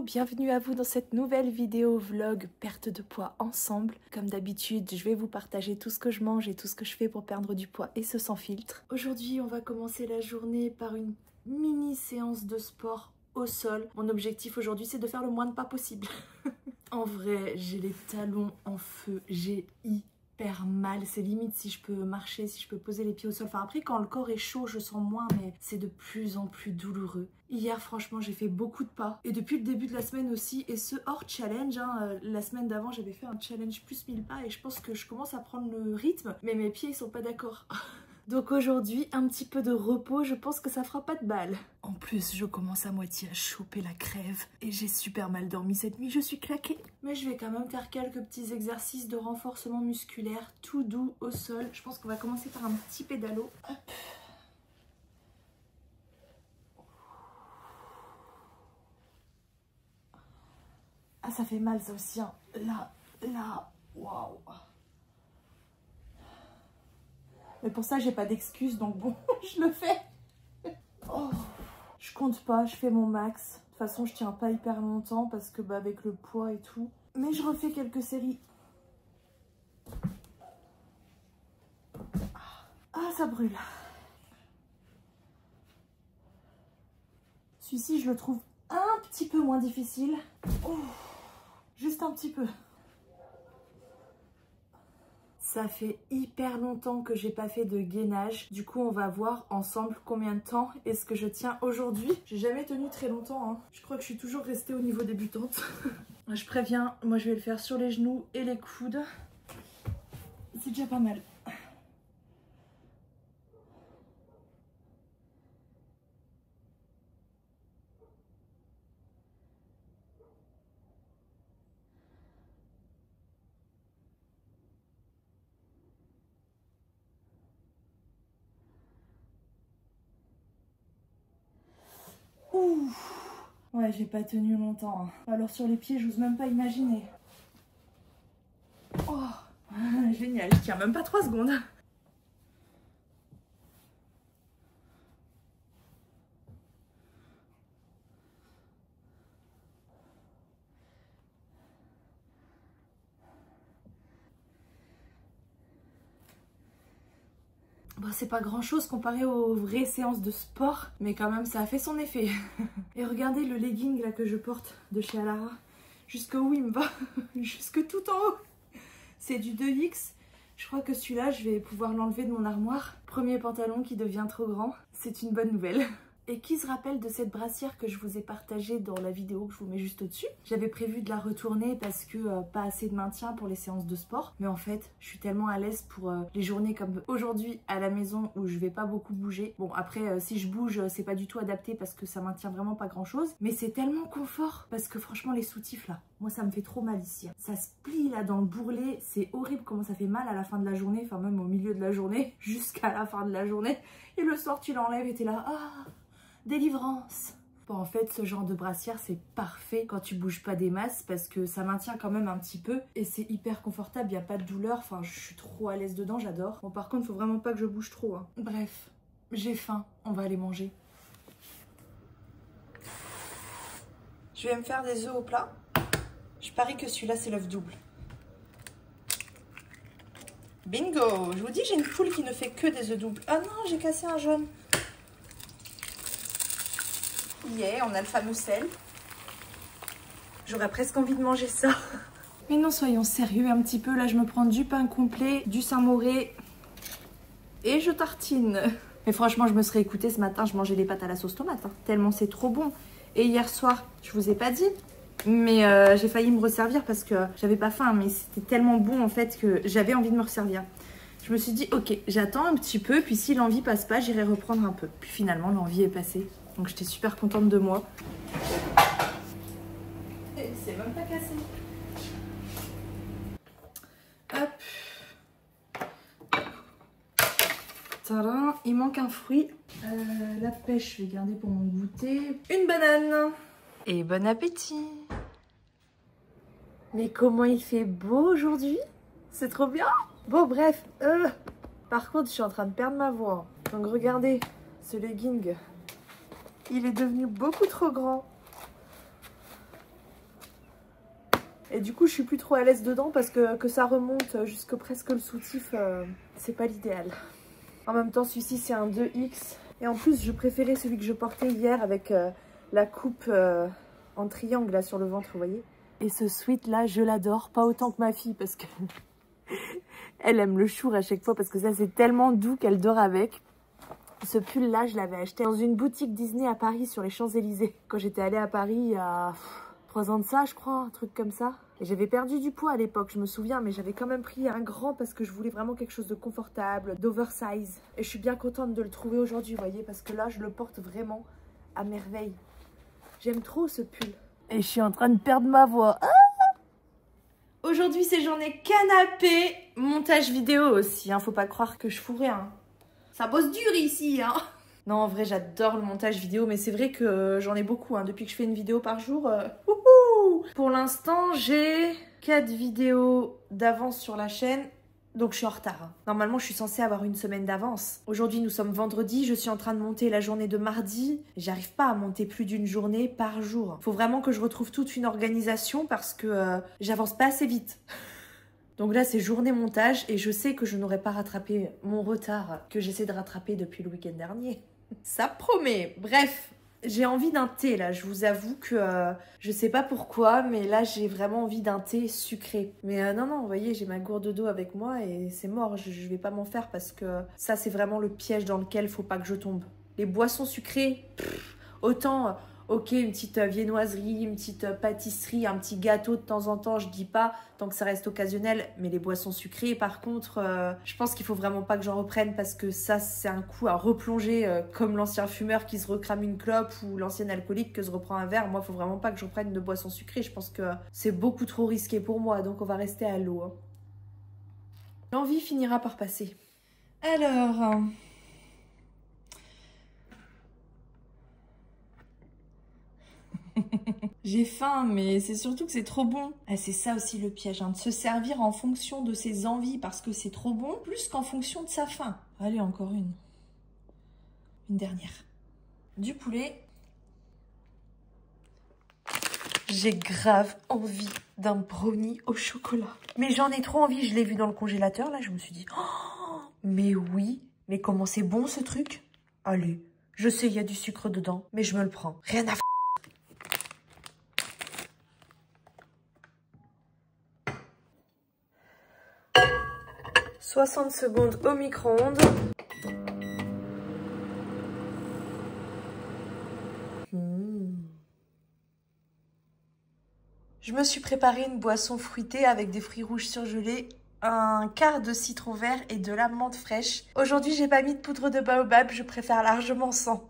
Hello, bienvenue à vous dans cette nouvelle vidéo vlog perte de poids ensemble. Comme d'habitude, je vais vous partager tout ce que je mange et tout ce que je fais pour perdre du poids et ce sans filtre. Aujourd'hui, on va commencer la journée par une mini séance de sport au sol. Mon objectif aujourd'hui, c'est de faire le moins de pas possible. En vrai, j'ai les talons en feu, j'ai hyper mal, c'est limite si je peux marcher, si je peux poser les pieds au sol. Enfin après quand le corps est chaud je sens moins, mais c'est de plus en plus douloureux. Hier franchement j'ai fait beaucoup de pas et depuis le début de la semaine aussi, et ce hors challenge, la semaine d'avant j'avais fait un challenge plus 1000 pas et je pense que je commence à prendre le rythme, mais mes pieds ils sont pas d'accord. Donc aujourd'hui, un petit peu de repos, je pense que ça fera pas de mal. En plus, je commence à moitié à choper la crève et j'ai super mal dormi cette nuit, je suis claquée. Mais je vais quand même faire quelques petits exercices de renforcement musculaire, tout doux au sol. Je pense qu'on va commencer par un petit pédalo. Hop. Ah, ça fait mal ça aussi, hein. Là, waouh. Mais pour ça, j'ai pas d'excuses, donc bon, je le fais. Oh, je compte pas, je fais mon max. De toute façon, je tiens pas hyper longtemps parce que avec le poids et tout. Mais je refais quelques séries. Ah, ça brûle. Celui-ci, je le trouve un petit peu moins difficile. Oh, juste un petit peu. Ça fait hyper longtemps que j'ai pas fait de gainage. Du coup, on va voir ensemble combien de temps est-ce que je tiens aujourd'hui. J'ai jamais tenu très longtemps, hein. Je crois que je suis toujours restée au niveau débutante. Je préviens, moi je vais le faire sur les genoux et les coudes. C'est déjà pas mal. Ouh. Ouais, j'ai pas tenu longtemps, hein. Alors sur les pieds, j'ose même pas imaginer. Oh, génial, je tiens même pas 3 secondes. Bon, c'est pas grand chose comparé aux vraies séances de sport, mais quand même ça a fait son effet. Et regardez le legging là que je porte de chez Alara, jusqu'où il me va, jusque tout en haut. C'est du 2X, je crois que celui-là je vais pouvoir l'enlever de mon armoire. Premier pantalon qui devient trop grand, c'est une bonne nouvelle. Et qui se rappelle de cette brassière que je vous ai partagée dans la vidéo que je vous mets juste au-dessus? J'avais prévu de la retourner parce que pas assez de maintien pour les séances de sport. Mais en fait, je suis tellement à l'aise pour les journées comme aujourd'hui à la maison où je vais pas beaucoup bouger. Bon, après, si je bouge, c'est pas du tout adapté parce que ça maintient vraiment pas grand-chose. Mais c'est tellement confort parce que franchement, les soutifs là, moi ça me fait trop mal ici. Ça se plie là dans le bourrelet, c'est horrible comment ça fait mal à la fin de la journée, enfin même au milieu de la journée, jusqu'à la fin de la journée. Et le soir, tu l'enlèves et t'es là, ah, délivrance. Bon, en fait, ce genre de brassière, c'est parfait quand tu bouges pas des masses parce que ça maintient quand même un petit peu et c'est hyper confortable, il n'y a pas de douleur. Enfin, je suis trop à l'aise dedans, j'adore. Bon, par contre, faut vraiment pas que je bouge trop, hein. Bref, j'ai faim, on va aller manger. Je vais me faire des œufs au plat. Je parie que celui-là, c'est l'œuf double. Bingo! Je vous dis, j'ai une poule qui ne fait que des œufs doubles. Ah non, j'ai cassé un jaune. Yeah, on a le fameux sel. J'aurais presque envie de manger ça. Mais non, soyons sérieux un petit peu. Là, je me prends du pain complet, du Saint-Mauré et je tartine. Mais franchement, je me serais écoutée ce matin, je mangeais les pâtes à la sauce tomate, hein, tellement c'est trop bon. Et hier soir, je vous ai pas dit, mais j'ai failli me resservir parce que j'avais pas faim, mais c'était tellement bon en fait que j'avais envie de me resservir. Je me suis dit, ok, j'attends un petit peu, puis si l'envie passe pas, j'irai reprendre un peu. Puis finalement, l'envie est passée. Donc j'étais super contente de moi. Et c'est même pas cassé. Hop. Tadam, il manque un fruit. La pêche, je vais garder pour mon goûter. Une banane. Et bon appétit. Mais comment il fait beau aujourd'hui. C'est trop bien. Bon, bref. Par contre, je suis en train de perdre ma voix. Donc regardez, ce legging. Il est devenu beaucoup trop grand. Et du coup, je suis plus trop à l'aise dedans parce que ça remonte jusque presque le soutif. C'est pas l'idéal. En même temps, celui-ci, c'est un 2X. Et en plus, je préférais celui que je portais hier avec la coupe en triangle là sur le ventre, vous voyez. Et ce sweat là, je l'adore. Pas autant que ma fille parce que elle aime le chour à chaque fois parce que ça, c'est tellement doux qu'elle dort avec. Ce pull là, je l'avais acheté dans une boutique Disney à Paris sur les Champs-Élysées. Quand j'étais allée à Paris il y a 3 ans de ça, je crois, un truc comme ça. Et j'avais perdu du poids à l'époque, je me souviens, mais j'avais quand même pris un grand parce que je voulais vraiment quelque chose de confortable, d'oversize. Et je suis bien contente de le trouver aujourd'hui, vous voyez, parce que là, je le porte vraiment à merveille. J'aime trop ce pull. Et je suis en train de perdre ma voix. Ah! Aujourd'hui, c'est journée canapé, montage vidéo aussi, hein. Faut pas croire que je fous rien. Ça bosse dur ici, hein. Non, en vrai, j'adore le montage vidéo, mais c'est vrai que j'en ai beaucoup, hein. Depuis que je fais une vidéo par jour. Pour l'instant, j'ai 4 vidéos d'avance sur la chaîne, donc je suis en retard, hein. Normalement, je suis censée avoir une semaine d'avance. Aujourd'hui, nous sommes vendredi, je suis en train de monter la journée de mardi. J'arrive pas à monter plus d'une journée par jour. Faut vraiment que je retrouve toute une organisation parce que j'avance pas assez vite. Donc là, c'est journée montage et je sais que je n'aurai pas rattrapé mon retard que j'essaie de rattraper depuis le week-end dernier. Ça promet. Bref, j'ai envie d'un thé là. Je vous avoue que je sais pas pourquoi, mais là, j'ai vraiment envie d'un thé sucré. Mais non, vous voyez, j'ai ma gourde d'eau avec moi et c'est mort. Je vais pas m'en faire parce que ça, c'est vraiment le piège dans lequel faut pas que je tombe. Les boissons sucrées, autant... Ok, une petite viennoiserie, une petite pâtisserie, un petit gâteau de temps en temps, je dis pas, tant que ça reste occasionnel. Mais les boissons sucrées, par contre, je pense qu'il faut vraiment pas que j'en reprenne parce que ça, c'est un coup à replonger comme l'ancien fumeur qui se recrame une clope ou l'ancien alcoolique qui se reprend un verre. Moi, il faut vraiment pas que je reprenne de boissons sucrées. Je pense que c'est beaucoup trop risqué pour moi, donc on va rester à l'eau, hein. L'envie finira par passer. Alors... J'ai faim, mais c'est surtout que c'est trop bon. Ah, c'est ça aussi le piège, hein, de se servir en fonction de ses envies parce que c'est trop bon, plus qu'en fonction de sa faim. Allez, encore une. Une dernière. Du poulet. J'ai grave envie d'un brownie au chocolat. Mais j'en ai trop envie, je l'ai vu dans le congélateur, là, je me suis dit... Oh, mais oui, mais comment c'est bon ce truc? Allez, je sais, il y a du sucre dedans, mais je me le prends. Rien à 60 secondes au micro-ondes. Je me suis préparé une boisson fruitée avec des fruits rouges surgelés, un quart de citron vert et de la menthe fraîche. Aujourd'hui, j'ai pas mis de poudre de baobab, je préfère largement sans.